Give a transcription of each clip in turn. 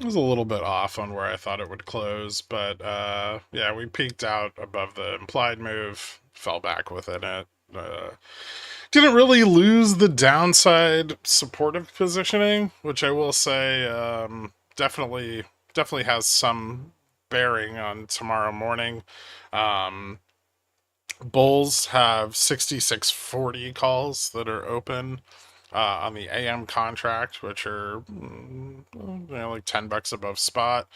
It was a little bit off on where I thought it would close, but yeah, we peaked out above the implied move, fell back within it. Didn't really lose the downside supportive positioning, which I will say definitely has some bearing on tomorrow morning. Um, Bulls have 6640 calls that are open on the AM contract, which are like $10 above spot.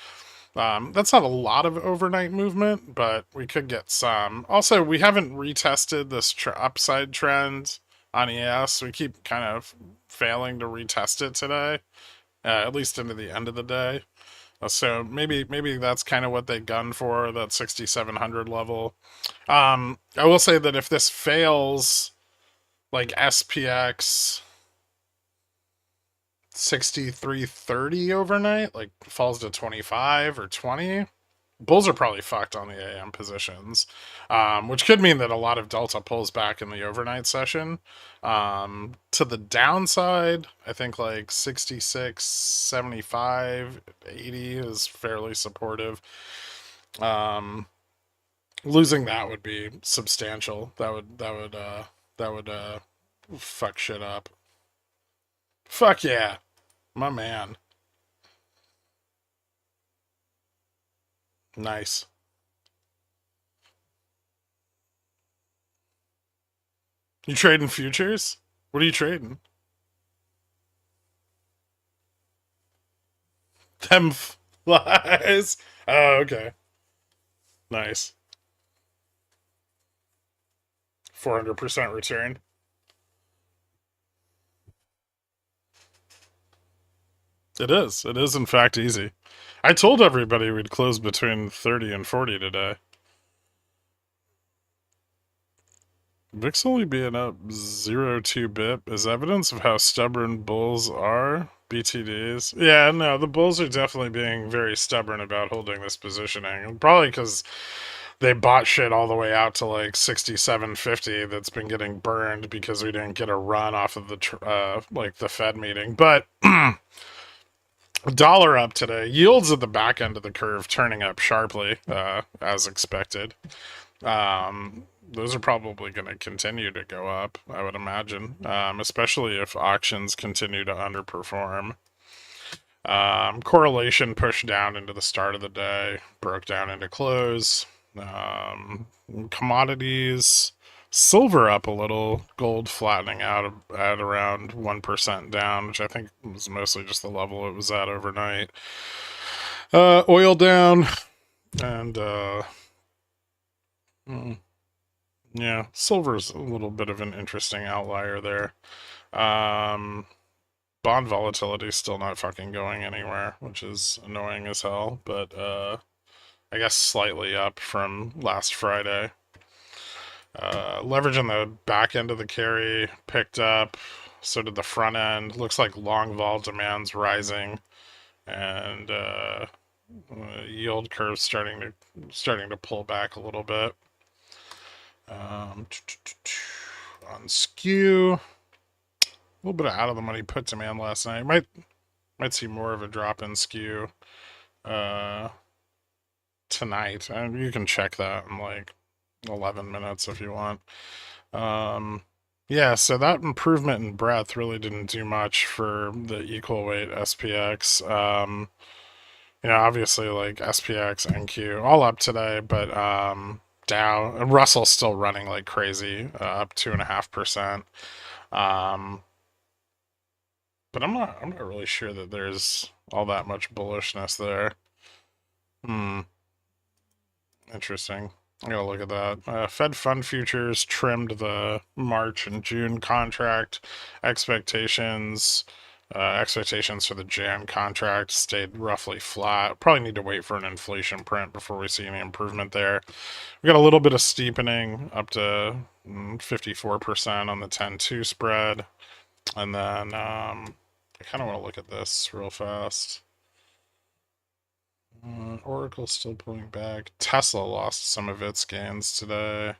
That's not a lot of overnight movement, but we could get some. Also, we haven't retested this upside trend on ES. We keep kind of failing to retest it today, at least into the end of the day. So maybe that's kind of what they gun for, that 6,700 level. I will say that if this fails, like SPX 6330 overnight, like falls to 25 or 20, bulls are probably fucked on the AM positions, which could mean that a lot of delta pulls back in the overnight session. To the downside, I think like 66, 75, 80 is fairly supportive. Um, Losing that would be substantial. That would fuck shit up. Fuck yeah, my man. Nice. You trading futures? What are you trading? Them flies. Oh, okay. Nice. 400% return. It is. It is, in fact, easy. I told everybody we'd close between 30 and 40 today. VIX only being up 0.2 bip is evidence of how stubborn bulls are. BTDs. Yeah, no, the bulls are definitely being very stubborn about holding this positioning. Probably because they bought shit all the way out to like 67.50 that's been getting burned because we didn't get a run off of the like the Fed meeting. But dollar up today, yields at the back end of the curve turning up sharply as expected. Those are probably going to continue to go up, I would imagine, especially if auctions continue to underperform. Correlation pushed down into the start of the day, broke down into close. Um, Commodities, silver up a little, gold flattening out at around 1% down, which I think was mostly just the level it was at overnight. Oil down, and mm, yeah, silver's a little bit of an interesting outlier there. Um, Bond volatility is still not fucking going anywhere, which is annoying as hell, but I guess slightly up from last Friday. Leverage on the back end of the carry picked up. So did the front end. Looks like long vol demand's rising, and yield curve starting to pull back a little bit. On skew, a little bit of out of the money put demand last night. Might see more of a drop in skew uh, tonight, and you can check that in like 11 minutes if you want. Um, yeah, so that improvement in breadth really didn't do much for the equal weight SPX. Obviously like SPX, NQ, all up today, but Dow and Russell's still running like crazy, up 2.5%. Um, but I'm not really sure that there's all that much bullishness there. Hmm, interesting. I gotta look at that. Fed fund futures trimmed the March and June contract expectations. Expectations for the Jan contract stayed roughly flat. Probably need to wait for an inflation print before we see any improvement there. We got a little bit of steepening up to 54% on the 10-2 spread. And then I kind of want to look at this real fast. Oracle's still pulling back. Tesla lost some of its gains today.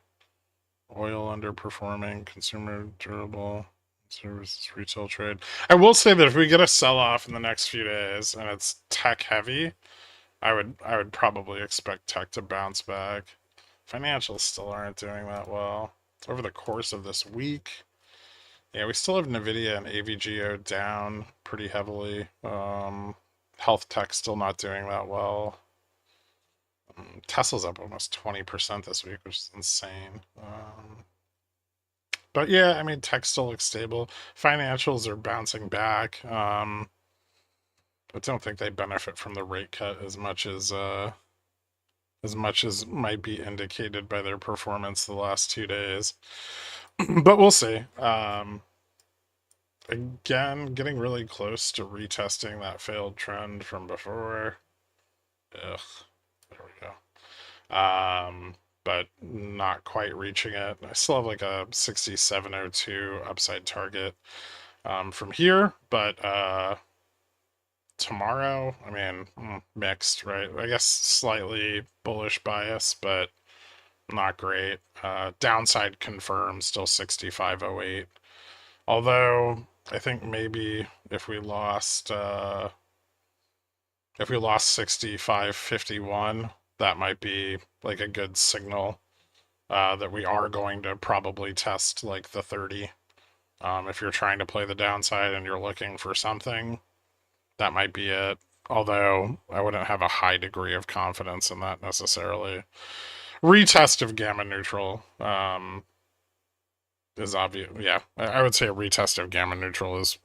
Oil underperforming. Consumer durable. Services retail trade. I will say that if we get a sell off in the next few days and it's tech heavy, I would probably expect tech to bounce back. Financials still aren't doing that well. Over the course of this week, yeah, we still have Nvidia and AVGO down pretty heavily. Health tech still not doing that well. Tesla's up almost 20% this week, which is insane. But yeah, I mean, tech still looks stable. Financials are bouncing back. I don't think they benefit from the rate cut as much as might be indicated by their performance the last 2 days. But we'll see. Again, getting really close to retesting that failed trend from before. Ugh, there we go. But not quite reaching it. I still have like a 6702 upside target from here, but tomorrow, I mean, mixed, right? I guess slightly bullish bias, but not great. Downside confirmed, still 6508. Although I think maybe if we lost 6551, that might be like a good signal that we are going to probably test like the 30. If you're trying to play the downside and you're looking for something, that might be it. Although I wouldn't have a high degree of confidence in that necessarily. Retest of gamma neutral is obvious. Yeah, I would say a retest of gamma neutral is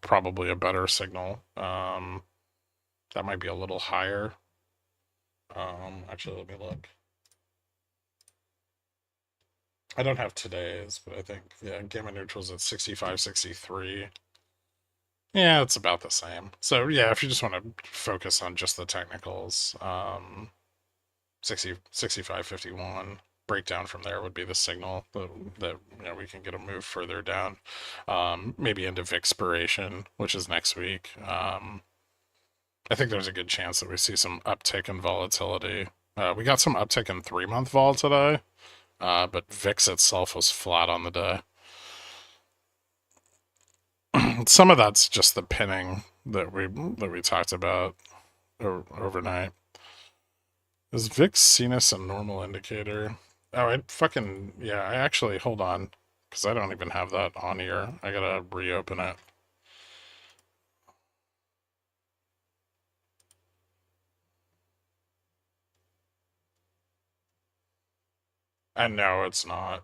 probably a better signal. That might be a little higher. Actually, let me look. I don't have today's, but I think, yeah, gamma neutral's at 65, 63. Yeah, it's about the same. So yeah, if you just want to focus on just the technicals, 60, 65, 51 breakdown from there would be the signal that you know, we can get a move further down, maybe into Vixpiration, which is next week. I think there's a good chance that we see some uptick in volatility. We got some uptick in 3-month vol today, but VIX itself was flat on the day. Some of that's just the pinning that we talked about overnight. Is VIX Sinus a normal indicator? Oh, I actually, hold on, because I don't even have that on here. I gotta reopen it. And no, it's not.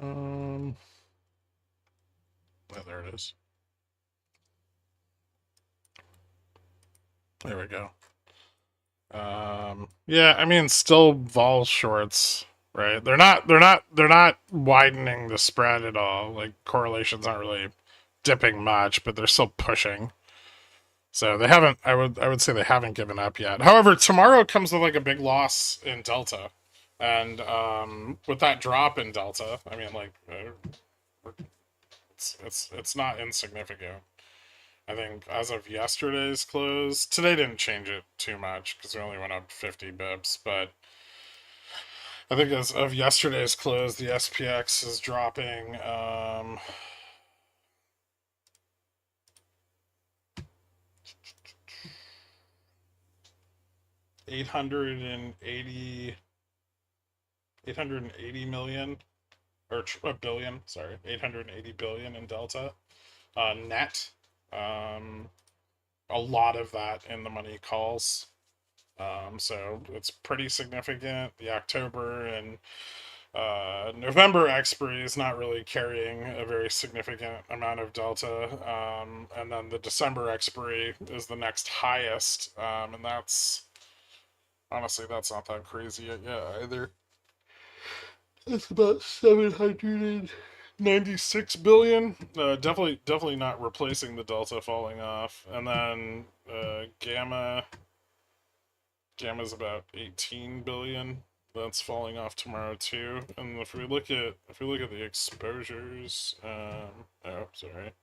Oh, there it is. There we go. Yeah, I mean, still vol shorts, right? They're not widening the spread at all. Like correlations aren't really dipping much, but they're still pushing. So they haven't. I would say they haven't given up yet. However, tomorrow comes with like a big loss in Delta, and with that drop in Delta, I mean, like it's not insignificant. I think as of yesterday's close, today didn't change it too much because we only went up 50 bips, but I think as of yesterday's close, the SPX is dropping 880 million or a billion, sorry, 880 billion in Delta net. A lot of that in the money calls. So it's pretty significant. The October and November expiry is not really carrying a very significant amount of delta. And then the December expiry is the next highest. And that's honestly, that's not that crazy yet either. It's about 796 billion. Definitely not replacing the delta falling off. And then gamma Gamma's about 18 billion. That's falling off tomorrow too. And if we look at the exposures, oh sorry.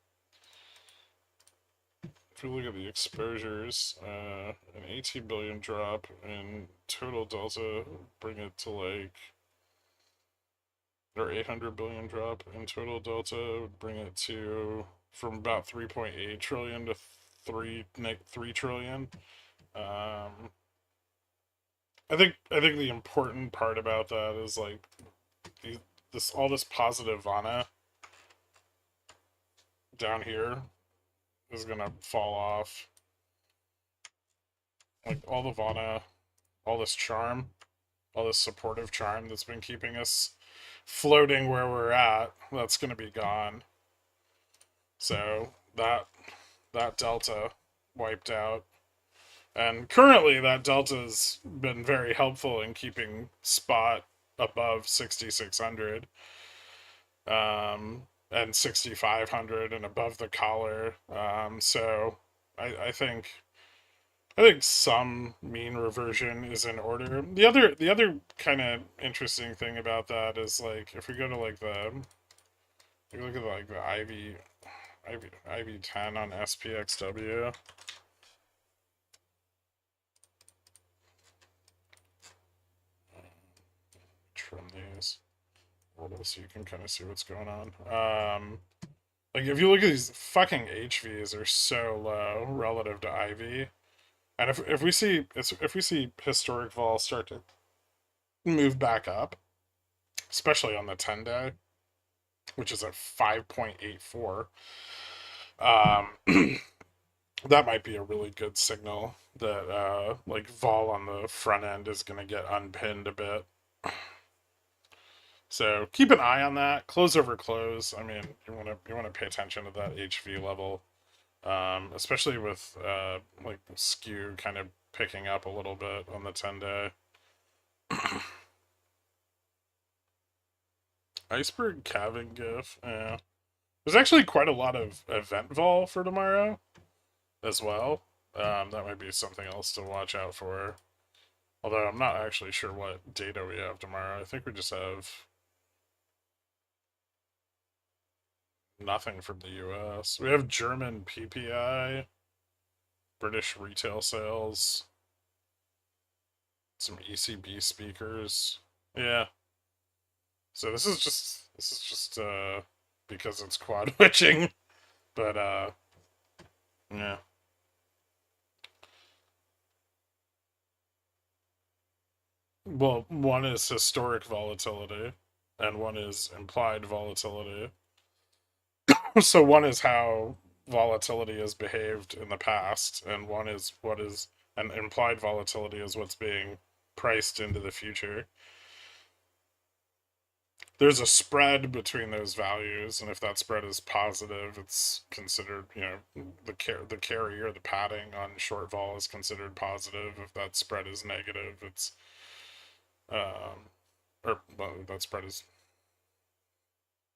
If we look at the exposures, an 18 billion drop in total delta bring it to like, or 800 billion drop in total delta would bring it to from about 3.8 trillion to 3 trillion. I think the important part about that is like this positive Vana down here is gonna fall off. Like all the Vana, all this charm, all this supportive charm that's been keeping us floating where we're at, that's gonna be gone. So that delta wiped out. And currently that delta's been very helpful in keeping spot above 6600 and 6500 and above the collar. So I think some mean reversion is in order. The other kind of interesting thing about that is like if we go to like if you look at like the IV 10 on SPXW. Trim these a little so you can kind of see what's going on. Like if you look at these fucking HVs are so low relative to IV. And if we see historic vol start to move back up, especially on the 10-day, which is at 5.84, that might be a really good signal that like vol on the front end is going to get unpinned a bit. So keep an eye on that. Close over close. I mean, you want to pay attention to that HV level, especially with like skew kind of picking up a little bit on the 10-day. Iceberg calving gif. Yeah. There's actually quite a lot of event vol for tomorrow as well. That might be something else to watch out for. Although I'm not actually sure what data we have tomorrow. I think we just have nothing from the US. We have German PPI, British retail sales, some ECB speakers. Yeah. So this is just because it's quad witching, but yeah. Well, one is historic volatility and one is implied volatility. So one is how volatility has behaved in the past, and one is what is an implied volatility is what's being priced into the future. There's a spread between those values, and if that spread is positive, it's considered, the carry or the padding on short vol is considered positive. If that spread is negative, it's or well, that spread is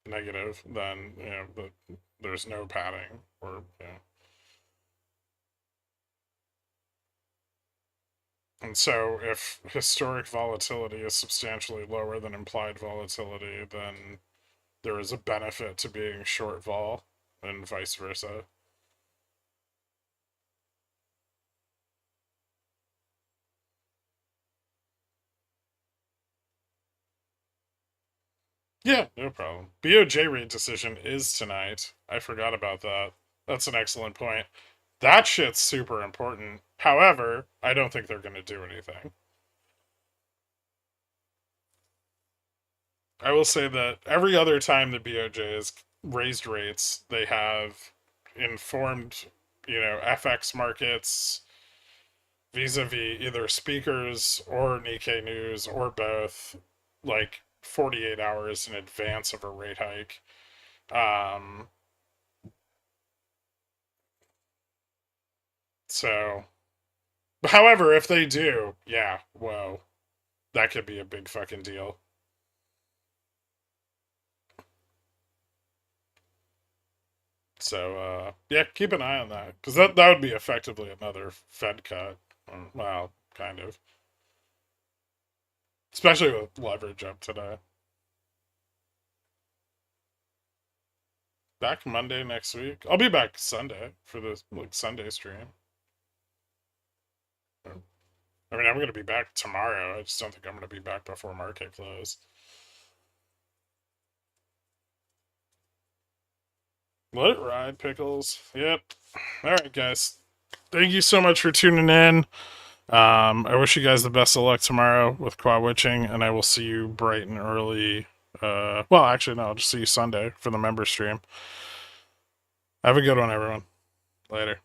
negative, then there's no padding or And so if historic volatility is substantially lower than implied volatility, then there is a benefit to being short vol and vice versa. Yeah, no problem. BOJ rate decision is tonight. I forgot about that. That's an excellent point. That shit's super important. However, I don't think they're going to do anything. I will say that every other time the BOJ has raised rates, they have informed, FX markets vis-a-vis either speakers or Nikkei news or both, like 48 hours in advance of a rate hike. Um, so, however, if they do, yeah, whoa, that could be a big fucking deal. So, yeah, keep an eye on that because that would be effectively another Fed cut. Well, kind of. Especially with leverage up today. Back Monday next week. I'll be back Sunday for the Sunday stream. I mean, I'm going to be back tomorrow. I just don't think I'm going to be back before market close. Let it ride, Pickles. Yep. All right, guys. Thank you so much for tuning in. I wish you guys the best of luck tomorrow with quad witching, and I will see you bright and early. Well, actually, no, I'll just see you Sunday for the member stream. Have a good one, everyone. Later.